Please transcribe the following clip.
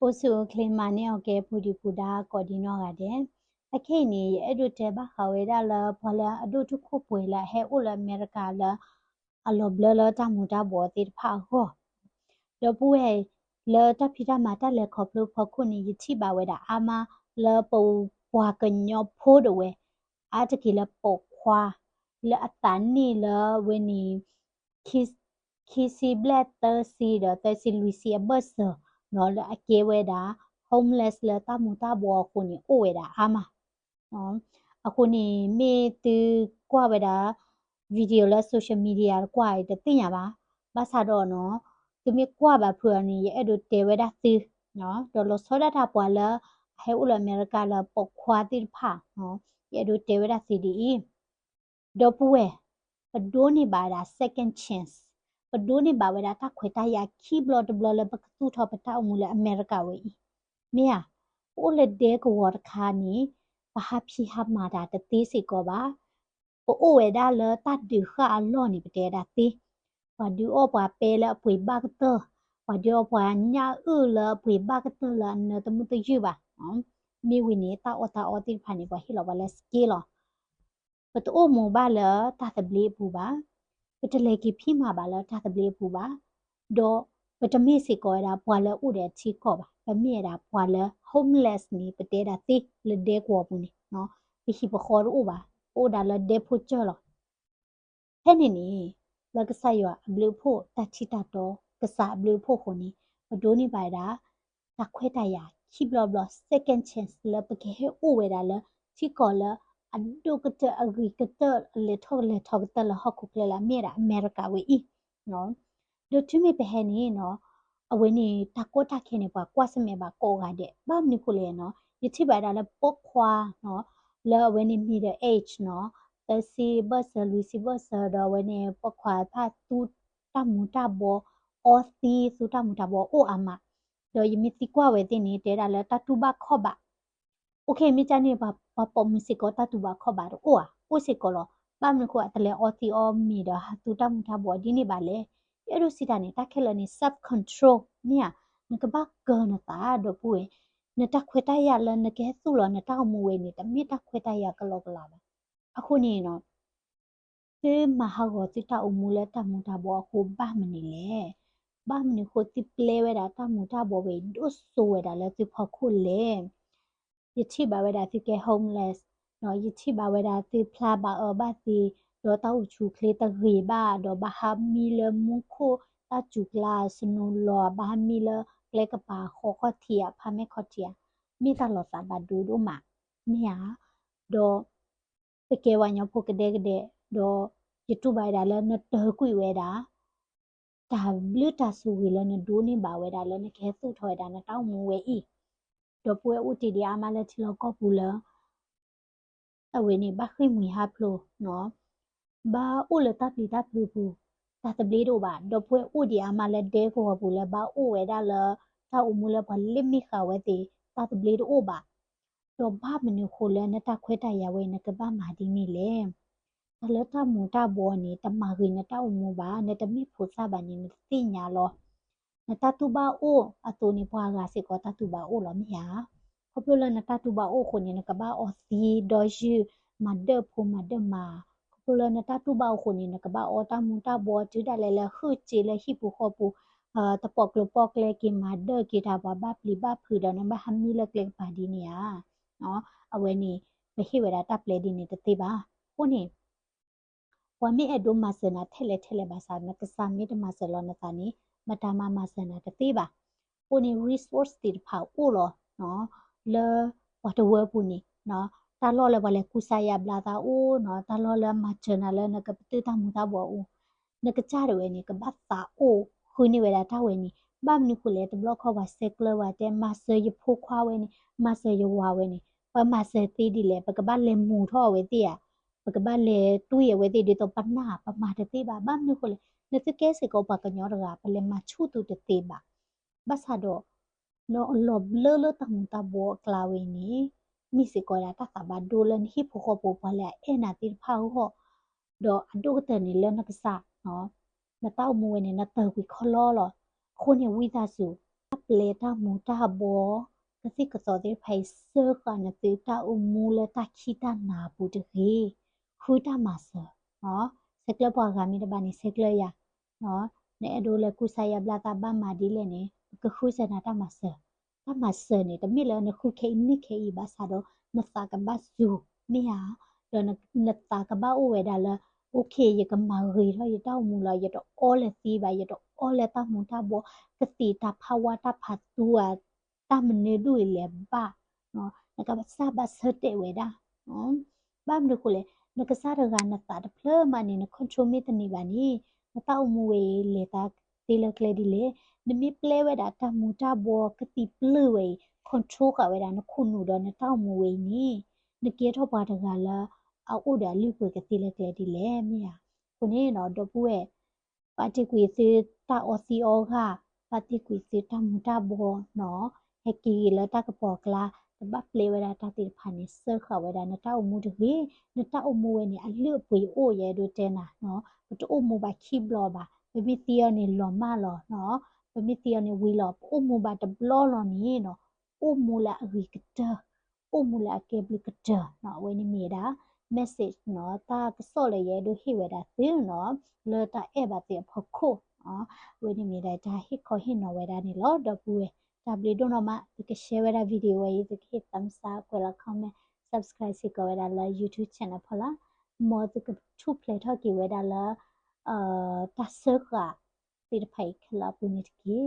ပိုဆိုကလမာနေအကဲပူဒီပူဒါကော်ဒီနောကတဲ့အခိနေအဲ့ဒိုတဲဘာခဝဲဒါလာဘလာအဒိုတခုပွေလာဟဲအိုလာအမေရိကလာအလောဘလလာတမူတာဘောတိဖာဟောလပူဟဲလာတဖိတာမာတလေခေါပလုဖခုနေယတိပါဝဲဒါအာမလာပူဘွာကညောဖိုးဒဝဲအာတကီလာပုတ်ခွာလာအတန်နီလာဝဲနီခီခီစီဘလက်တစီဒတစီလူစီအဘတ်ဆာနော်အကေဝဲတာ homeless လာတမူတာဘောခုနေအိုဝဲတာအာမနော်အခုနေမေတူကွာဝဲတာဗီဒီယိုလာ social media ကွာရတဲ့တင်ရပါဘာသာတော့နော်သူမေကွာပါဖွာနေရဲ့အဲ့ဒိုတဲဝဲတာစီနော်ဒေါ်လဆောဒတာပွာလာဟဲဥလအမေရိကလာပုတ်ခွာတိဖာနော်ရဲ့ဒိုတဲဝဲတာစီဒီဒေါ်ပူဝဲပဒိုနေပါတာ second chance ပဒိုနေပါဝဲတာတခွေတရခီဘလတ်ဘလပကတူထပတာအမူလအမေရိကဝဲမေယာအိုလက်ဒေကဝတ်ခါနီဘာဖြီဟမာတာတတိစီကောပါအိုဝဲဒါလတတ်ဒီခါလောနေပတဲတာတိဝဒူအောပွားပဲလပွေဘကတဝဒူအောပွားညာလပွေဘကတလနတမှုတယူပါမီဝီနေတာအောတိဖာနေပါဟီလောပါလက်စကီလောပတိုမိုဘာလတာတဘလီပူပါပတလေကီဖီမာပါလတာတဘလီပူပါဒေါ်ပတမေစီကောရာပွာလဥတဲ့ချီကောပါပမေရာပွာလ homeless နီပတဲတာတိလဒေကောပူနီနော်ပိဟိပခေါ်ဥပါအိုဒါလဒေဖို့ချောလောဟဲ့နေလကဆာယောအဘလူဖို့တချီတတော်ကစားဘလူဖို့ခုန်နီပဒိုနီပါတာတခွဲတရခိဘလဘလ second chance လပကေဟဲအိုဝဲတာလချီကောလအဒုကတအဂီကတလေထောကတလဟခုကလမေရာအမေရိကဝေဤနော်ဒိုတူမီပဟဲနီနော်အဝင်းနီတကောတခဲနေပါကွာစမေပါကောကတဲ့ဘာမနီခုလေနော်ယတိပါတာလပုတ်ခွာနော်လောအဝင်းနီ middle age နော်တစီဘဆလူစီဘဆတော့ဝင်းနီပုတ်ခွာဖတ်တူတမူတဘောအော်စီစုတမူတဘောအိုအမတော့ယမီတိကွာဝဲတင်နေတဲတာလတတူဘခော့ပါโอเคมิจานี่ปะปอมิสิโกตาตูบาขอบาโรอ้โอสิโกโลปามนโคอะตะเลออติออมีดาตูตามุทาบอดินี่บาเลเอโรสิตานี่ตาเคลนี่ sub control เนี่ยนกบะเกนตาดอปุเอนตะခွေတရလနကဲစုလနတောက်မူဝဲနေတမိတခွေတရကလောကလာပါအခုနေနော်ဒီမဟာဂောတိတာအမူလဲတမူတာဘောခုဘာမနေလေဘာမနေခိုတိပလေဝဲတာတမူတာဘောဝဲဒုဆိုဝဲတာလဲတိဖခုလေယတိဘာဝဒတိကေ homeless နော်ယတိဘာဝဒတိဖလာဘာဘာတိဒေါ်တောက်ချူကလေတဂီဘာဒေါ်ဘာဟာမီလမုခိုတချူကလာစနူလောဘာမီလကလေကပါခေါခတီယာဖာမေခတီယာမိတလောစာဘဒူဒူမာမီယာဒေါ်ပကေဝညောဖိုကဒေကဒေဒေါ်ယတုဘာဒါလနတကွိဝဲတာဒါဘလူတာဆူဝီလနဒူနေဘာဝဲဒါလနခဲစုထွဲတာနတောက်မူဝဲဤတော့ပွဲဥတီဒီအမလက်ချလောကပူလာအဝေနေဘခိမွေဟာဖလိုနော်ဘာဥလတပ်လီတပ်လူပူတာတဘလီတို့ပါတော့ပွဲဥဒီအမလက်ဒဲကိုပူလာဘာဥဝဲဒါလာတာဥမူလဘလစ်မိခဝဲတီတာတဘလီတို့ပါတော့ဘာမနုခိုလဲနတခွဲတရဝဲနကဘာမာဒီနီလေတလတမူတာဘောနေတမဂိနတာဥမူပါနတမိဖို့စာဘာနေတိညာလောနတတူဘာအိုအတူနေပွားကစေကောတတူဘာအိုလောမယာခပလနတတူဘာအိုခုနေနကဘာအောစီဒေါ်ဂျူမဒဖူမဒမာခပလနတတူဘာခုနေနကဘာအောတမူတာဘောတူဒါလဲလခုချေလဟိပူခောပူတပေါကလပေါကလေကီမဒကီတာဘာဘပလီဘဖူဒနဘဟမီလကလေပါဒီနီယာနော်အဝဲနေမဟိဝရတပ်လေဒီနေတတိပါခုနေဝမေအဒုမဆနာထဲလေဘာသာနကစာမီတမဆလောနတာနီမတာမမဆနာတတိပါပူနီ resource တိဖာအိုလောနော်လေဝတ်ဝဲပူနီနော်တာလောလေဘလေကုဆာယဘလာတာအိုနော်တာလောလေမချနာလေနကပတိတမူတာဘောအိုနကချရဝဲနီကဘတ်တာအိုခုနီဝဲတာတာဝဲနီဘာမနီခုလေတဘလခောဝါစက်ကလဝတဲ့မဆယဖိုခွာဝဲနီမဆယဝါဝဲနီပမဆတိဒီလေပကဘလေမူထောဝဲတိယပကဘလေတူရဝဲတိဒီတော့ပနာပမာတတိပါဘာမနီခုလေနတကဲစေကောပကညောရကပလေမချူတူတတိပါဘဆာတော့နော်လောဘလလတမတာဘောကလာဝေနီမိစကောရာတသဘာဒိုလန်ဟိဖိုခောပိုပလဲအဲနာတိဖောက်ဟောတော့အဒုကတနီလနကဆာနော်နတောက်မွေးနေနတောက်ဝီခလောလောခုနေဝီသားစု เลตามูตาบอกสิกษอติไพเซอร์กันติตาอุมูเลตาคิตานาปูตเรคูตามาเซเนาะเซกเลปวากามิตบานิเซกเลยาเนาะเนอดูเลกุไซยาบลาตาบ้ามาดีเลยเนี่ยก็คูเซนาตามาเซตามาเซเนี่ยแต่ไม่เลยนะคูเคอินนี่เคอีบาซาโดนตากบ้าซูไม่ฮะเดี๋ยวนตากบ้าโอเวดาละโอเคยกมาเรียยตามูลายตโอเลซีบายตโอเลตามูตาโบ กติตาภาวะตาพัดตัวตามันเนดูอิเลบ้าเนาะแล้วก็ซาบะเสเตเวดาเนาะบ้ามดูคุเลยนักษาเรื่องนักตาเพลมานี่นักคอนโทรลมีตันนี่บานี่นักตาอุมเวเลตาตีเล็กเลดิเลนมีเพลเวดาตามูตาบอกติเพลเวคอนโทรลกับเวดานักคุณนูดอนนักตาอุมเวนี่นักเกียรติบาดกาละเอาอุดาลิกเวกติเล็กเลดิเลมีอ่ะคนนี้เนาะดบเวปาจิกวิซิตาออซีโอค่ะ ปฏิกุยสิตามุตาโบเนาะเฮกีแล้วตากระปอกลาตบับเลเวลาตาติพันเซอร์เขาเวลานตาอมูดรีนตาอมูเวนี่อันเลือปุยโอเยดูเจนะเนาะปตอมูบาคีบลอบาเปมิเตียนี่ลอมาลอเนาะเปมิเตียนี่วีลออมูบาตบลอลอนี่เนาะอมูละรีกเตอร์อมูละเกบลิกเตอร์เนาะเวนี่มีดาmessage เนาะตากสอเลยเยดูฮิเวดาซิเนาะเลตาเอบาเตียพอโคเนาะ เวนิมีได้จะฮิคอฮินเอาไว้ได้นี่ลอดดับเว้ดับลีดูนอมาติกแชร์ไว้ได้วิดีโอไว้ติกฮิตตัมซาเวลาคอมเมนต์ subscribe สิก็ไว้ได้ละ YouTube channel พอละมอติกทูเพลทอกี่ไว้ได้ละตัดเสือกะติดไผ่คลับปุ่นิตกี้